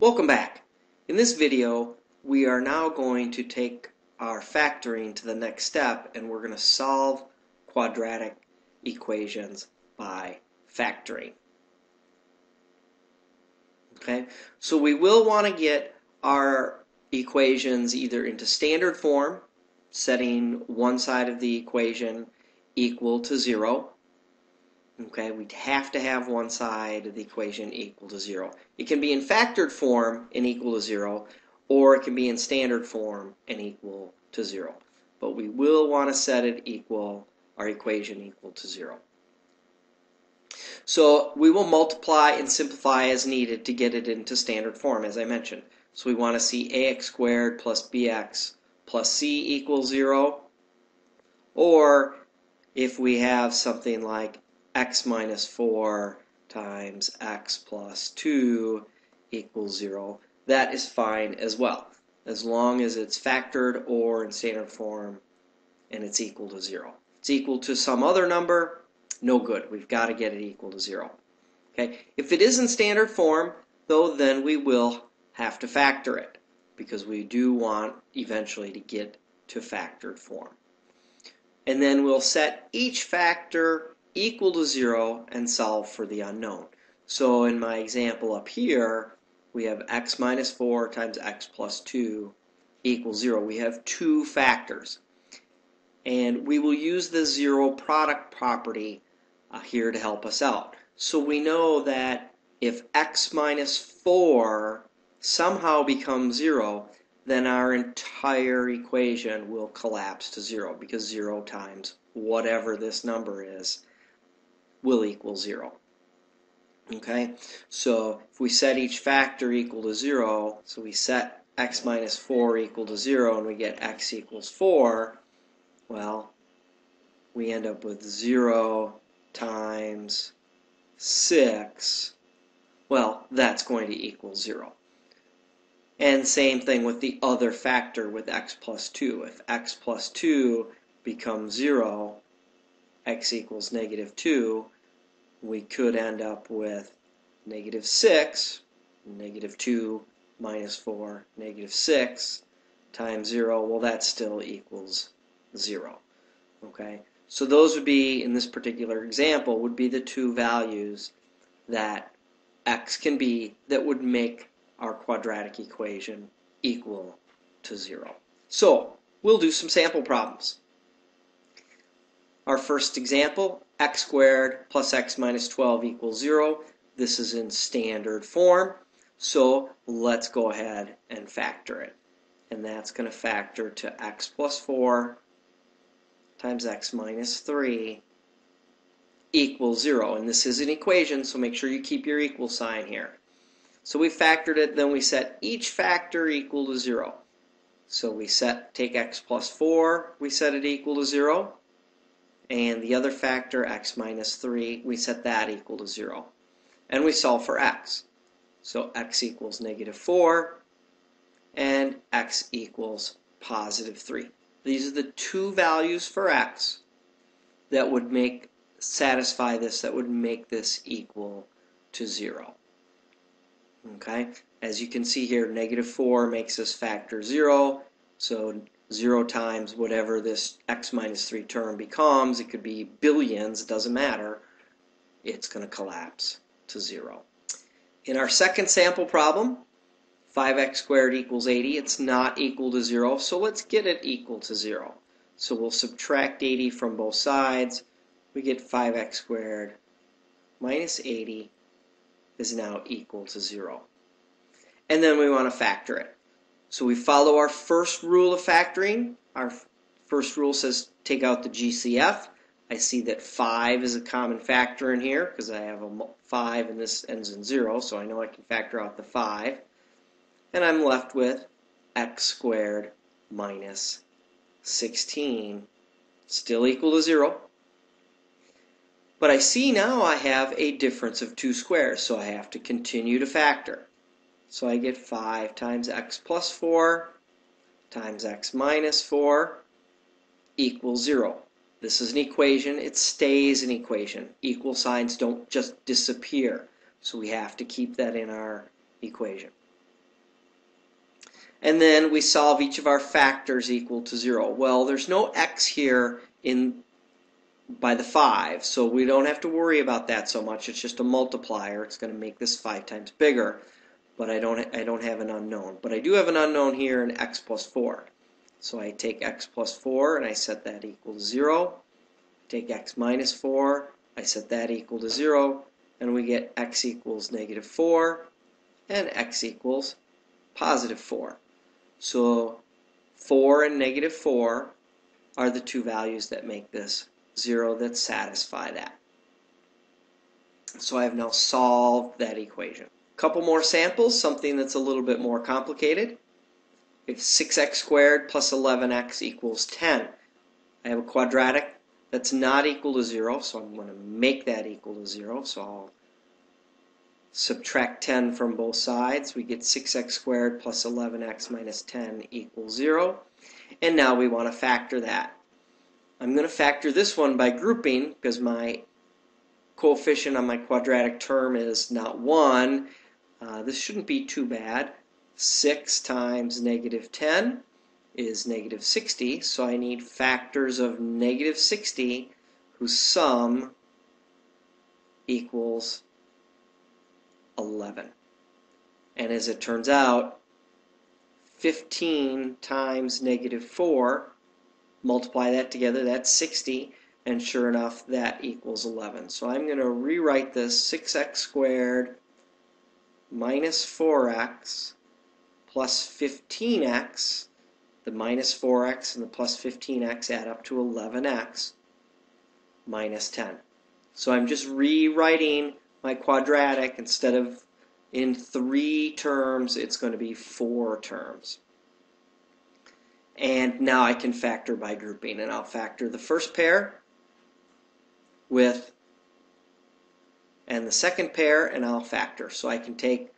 Welcome back. In this video, we are now going to take our factoring to the next step, and we're going to solve quadratic equations by factoring. Okay, so we will want to get our equations either into standard form, setting one side of the equation equal to 0. Okay, we'd have to have one side of the equation equal to 0. It can be in factored form and equal to 0, or it can be in standard form and equal to 0. But we will want to set it equal, our equation equal to 0. So we will multiply and simplify as needed to get it into standard form, as I mentioned. So we want to see ax squared plus bx plus c equals 0, or if we have something like x minus 4 times x plus 2 equals 0, that is fine as well, as long as it's factored or in standard form and it's equal to 0. If it's equal to some other number, no good. We've got to get it equal to 0. Okay? If it is in standard form, though, then we will have to factor it, because we do want eventually to get to factored form. And then we'll set each factor equal to 0 and solve for the unknown. So in my example up here, we have x minus 4 times x plus 2 equals 0. We have two factors. And we will use the zero product property here to help us out. So we know that if x minus 4 somehow becomes 0, then our entire equation will collapse to 0, because 0 times whatever this number is will equal 0. Okay, so if we set each factor equal to 0, so we set x minus 4 equal to 0 and we get x equals 4, well, we end up with 0 times 6. Well, that's going to equal 0. And same thing with the other factor with x plus 2. If x plus 2 becomes 0, x equals negative 2, we could end up with negative 6, negative 2 minus 4, negative 6 times 0. Well, that still equals 0. Okay, so those would be, in this particular example, would be the two values that x can be that would make our quadratic equation equal to 0. So we'll do some sample problems. Our first example, x squared plus x minus 12 equals 0. This is in standard form, so let's go ahead and factor it. And that's going to factor to x plus 4 times x minus 3 equals 0. And this is an equation, so make sure you keep your equal sign here. So we factored it, then we set each factor equal to 0. So we take x plus 4, we set it equal to 0. And the other factor, x minus 3, we set that equal to 0. And we solve for x. So x equals negative 4, and x equals positive 3. These are the two values for x that would satisfy this, that would make this equal to 0. Okay, as you can see here, negative 4 makes us factor 0, so 0 times whatever this x minus 3 term becomes, it could be billions, it doesn't matter, it's going to collapse to 0. In our second sample problem, 5x squared equals 80, it's not equal to 0, so let's get it equal to 0. So we'll subtract 80 from both sides, we get 5x squared minus 80 is now equal to 0. And then we want to factor it. So we follow our first rule of factoring. Our first rule says take out the GCF. I see that 5 is a common factor in here because I have a 5 and this ends in 0, so I know I can factor out the 5. And I'm left with x squared minus 16, still equal to 0. But I see now I have a difference of two squares, so I have to continue to factor. So I get 5 times x plus 4 times x minus 4 equals 0. This is an equation. It stays an equation. Equal signs don't just disappear. So we have to keep that in our equation. And then we solve each of our factors equal to 0. Well, there's no x here by the 5, so we don't have to worry about that so much. It's just a multiplier. It's going to make this 5 times bigger, but I don't have an unknown. But I do have an unknown here in x plus 4. So I take x plus 4 and I set that equal to 0. Take x minus 4, I set that equal to 0, and we get x equals negative 4 and x equals positive 4. So 4 and negative 4 are the two values that make this 0 that satisfy that. So I have now solved that equation. A couple more samples, something that's a little bit more complicated. If 6x squared plus 11x equals 10, I have a quadratic that's not equal to 0, so I'm going to make that equal to 0. So I'll subtract 10 from both sides. We get 6x squared plus 11x minus 10 equals 0. And now we want to factor that. I'm going to factor this one by grouping because my coefficient on my quadratic term is not 1. This shouldn't be too bad. 6 times negative 10 is negative 60, so I need factors of negative 60 whose sum equals 11. And as it turns out, 15 times negative 4, multiply that together, that's 60, and sure enough, that equals 11. So I'm going to rewrite this 6x squared minus 4x plus 15x. The minus 4x and the plus 15x add up to 11x minus 10. So I'm just rewriting my quadratic. Instead of in 3 terms, it's going to be 4 terms. And now I can factor by grouping, and I'll factor the first pair with and the second pair, and I'll factor. So I can take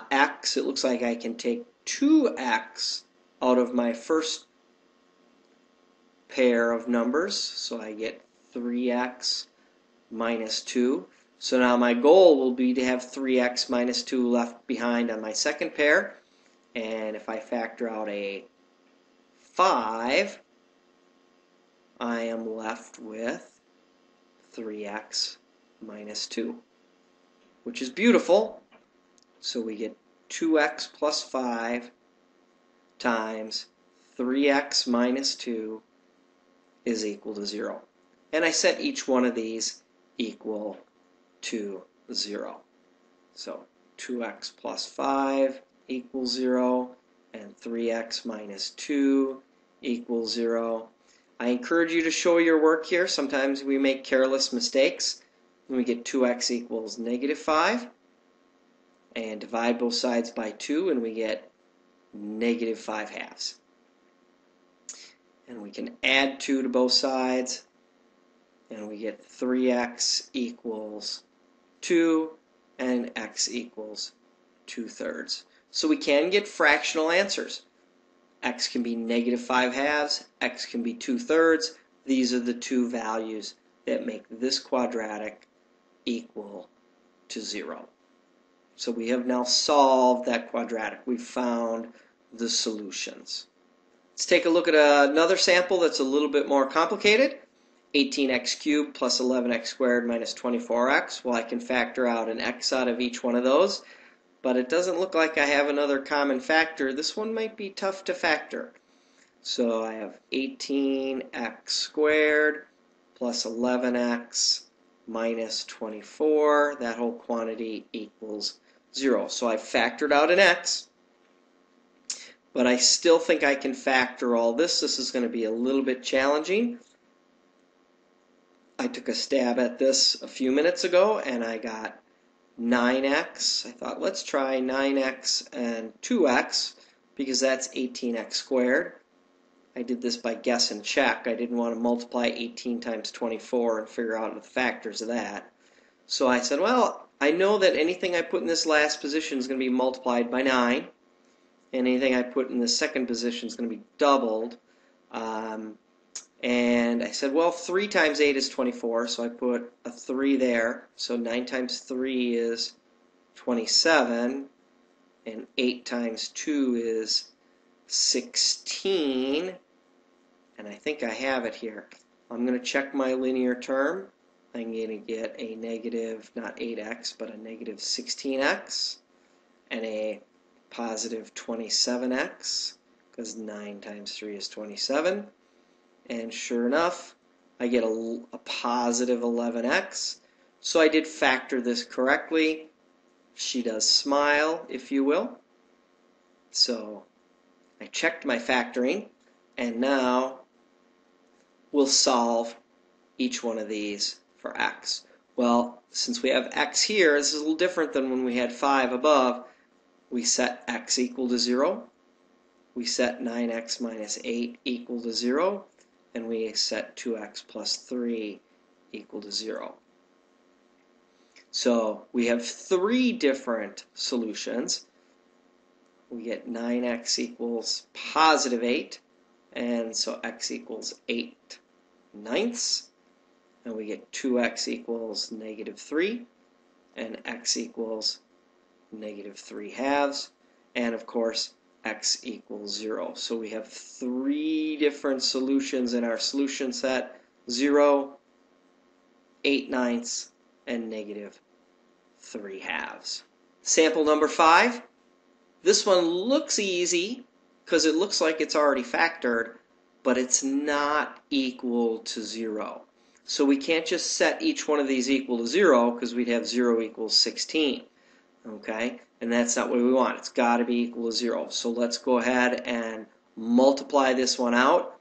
x, it looks like I can take 2x out of my first pair of numbers, so I get 3x minus 2. So now my goal will be to have 3x minus 2 left behind on my second pair, and if I factor out a 5, I am left with 3x minus 2, which is beautiful. So we get 2x plus 5 times 3x minus 2 is equal to 0. And I set each one of these equal to 0. So 2x plus 5 equals 0, and 3x minus 2 equals 0. I encourage you to show your work here. Sometimes we make careless mistakes. We get 2x equals negative 5, and divide both sides by 2, and we get negative 5 halves. And we can add 2 to both sides, and we get 3x equals 2, and x equals 2/3. So we can get fractional answers. X can be negative 5 halves, x can be 2/3. These are the two values that make this quadratic equal to 0. So we have now solved that quadratic. We've found the solutions. Let's take a look at another sample that's a little bit more complicated. 18x cubed plus 11x squared minus 24x. Well, I can factor out an x out of each one of those, but it doesn't look like I have another common factor. This one might be tough to factor. So I have 18x squared plus 11x minus 24. That whole quantity equals 0. So I factored out an x, but I still think I can factor all this. This is going to be a little bit challenging. I took a stab at this a few minutes ago, and I got 9x. I thought, let's try 9x and 2x, because that's 18x squared. I did this by guess and check. I didn't want to multiply 18 times 24 and figure out the factors of that. So I said, well, I know that anything I put in this last position is going to be multiplied by 9, and anything I put in the second position is going to be doubled. And I said, well, 3 times 8 is 24, so I put a 3 there. So 9 times 3 is 27, and 8 times 2 is 16, and I think I have it here. I'm going to check my linear term. I'm going to get a negative, not 8x, but a negative 16x, and a positive 27x, because 9 times 3 is 27. And sure enough, I get a positive 11x. So I did factor this correctly. She does smile, if you will. So I checked my factoring, and now we'll solve each one of these for x. Well, since we have x here, this is a little different than when we had 5 above. We set x equal to 0. We set 9x minus 8 equal to 0. And we set 2x plus 3 equal to 0. So we have 3 different solutions. We get 9x equals positive 8, and so x equals 8 ninths. And we get 2x equals negative 3, and x equals negative 3 halves. And of course, x equals 0. So we have 3 different solutions in our solution set: 0, 8 ninths, and negative 3 halves. Sample number 5. This one looks easy because it looks like it's already factored, but it's not equal to 0. So we can't just set each one of these equal to 0, because we'd have 0 equals 16. Okay? And that's not what we want. It's got to be equal to 0. So let's go ahead and multiply this one out.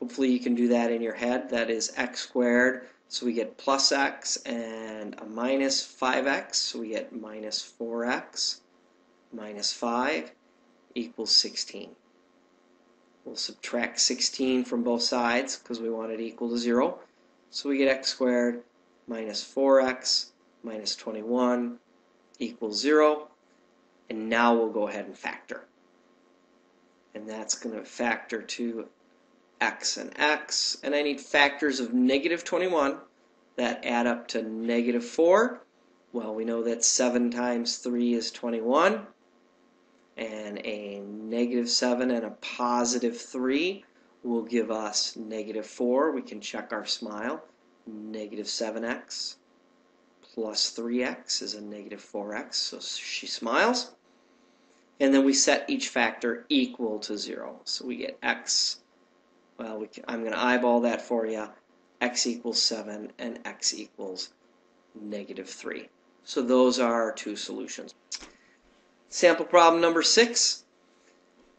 Hopefully you can do that in your head. That is x squared. So we get plus x and a minus 5x. So we get minus 4x minus 5 equals 16. We'll subtract 16 from both sides because we want it equal to 0. So we get x squared minus 4x minus 21 equals 0. And now we'll go ahead and factor. And that's going to factor to x and x. And I need factors of negative 21 that add up to negative 4. Well, we know that 7 times 3 is 21. And a negative 7 and a positive 3 will give us negative 4. We can check our smile. Negative 7x plus 3x is a negative 4x, so she smiles. And then we set each factor equal to 0. So we get x, well, I'm going to eyeball that for you. X equals 7 and x equals negative 3. So those are our 2 solutions. Sample problem number 6.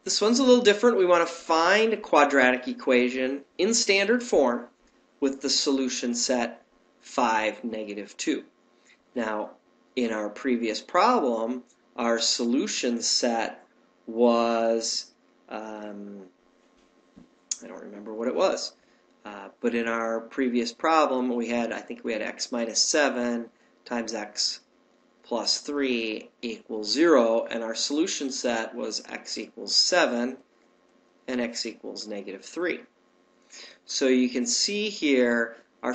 This one's a little different. We want to find a quadratic equation in standard form with the solution set 5, negative 2. Now, in our previous problem, our solution set was, I don't remember what it was, but in our previous problem, I think we had x minus 7 times x plus 3 equals 0, and our solution set was x equals 7 and x equals negative 3. So you can see here our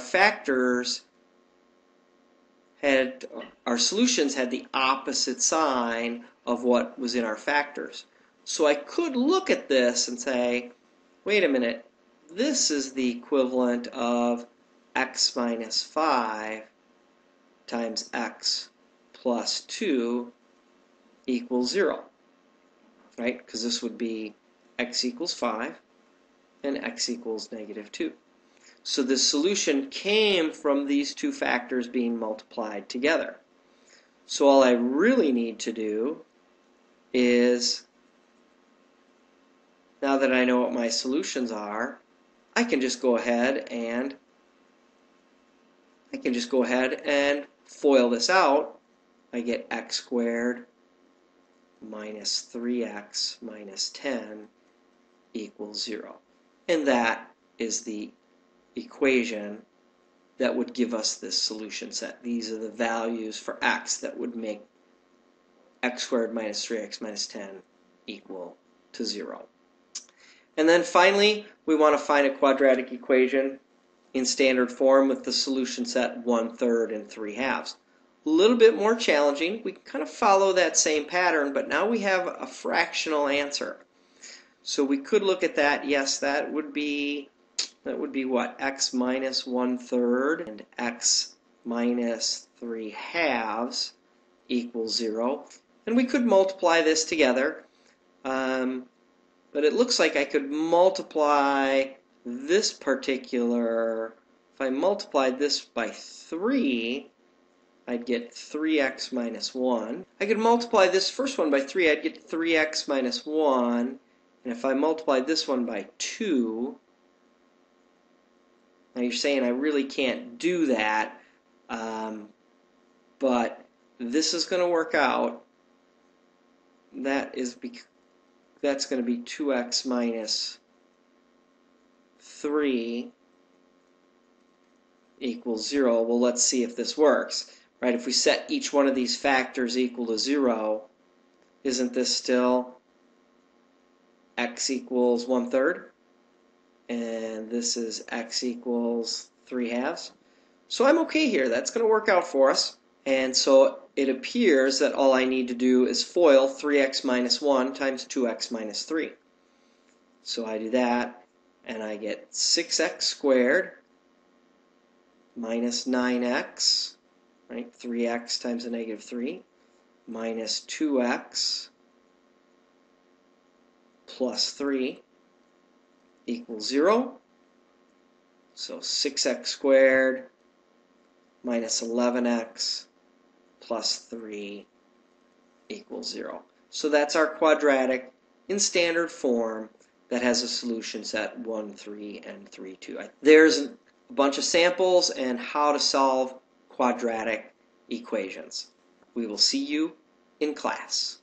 solutions had the opposite sign of what was in our factors. So I could look at this and say, wait a minute, this is the equivalent of x minus 5 times x plus 2 equals 0, right? Because this would be x equals 5 and x equals negative 2. So the solution came from these 2 factors being multiplied together. So all I really need to do is, now that I know what my solutions are, I can just go ahead and FOIL this out. I get x squared minus 3x minus 10 equals 0. And that is the equation that would give us this solution set. These are the values for x that would make x squared minus 3x minus 10 equal to 0. And then finally, we want to find a quadratic equation in standard form with the solution set 1/3 and 3/2. A little bit more challenging. We can kind of follow that same pattern, but now we have a fractional answer. So we could look at that. Yes, that would be what? X minus 1/3 and x minus 3/2 equals 0. And we could multiply this together. But it looks like I could multiply this particular, if I multiplied this by 3, I'd get 3x minus 1. I could multiply this first one by 3, I'd get 3x minus 1. And if I multiplied this one by 2, now you're saying I really can't do that, but this is going to work out. That's going to be 2x minus 3 equals 0. Well, let's see if this works. Right? If we set each one of these factors equal to 0, isn't this still x equals 1/3? And this is x equals 3/2. So I'm okay here. That's going to work out for us. And so it appears that all I need to do is FOIL 3x minus 1 times 2x minus 3. So I do that, and I get 6x squared minus 9x, right? 3x times a negative 3, minus 2x plus 3 equals 0. So 6x squared minus 11x plus 3 equals 0. So that's our quadratic in standard form that has a solution set 1, 3, and 3, 2. There's a bunch of samples and how to solve quadratic equations. We will see you in class.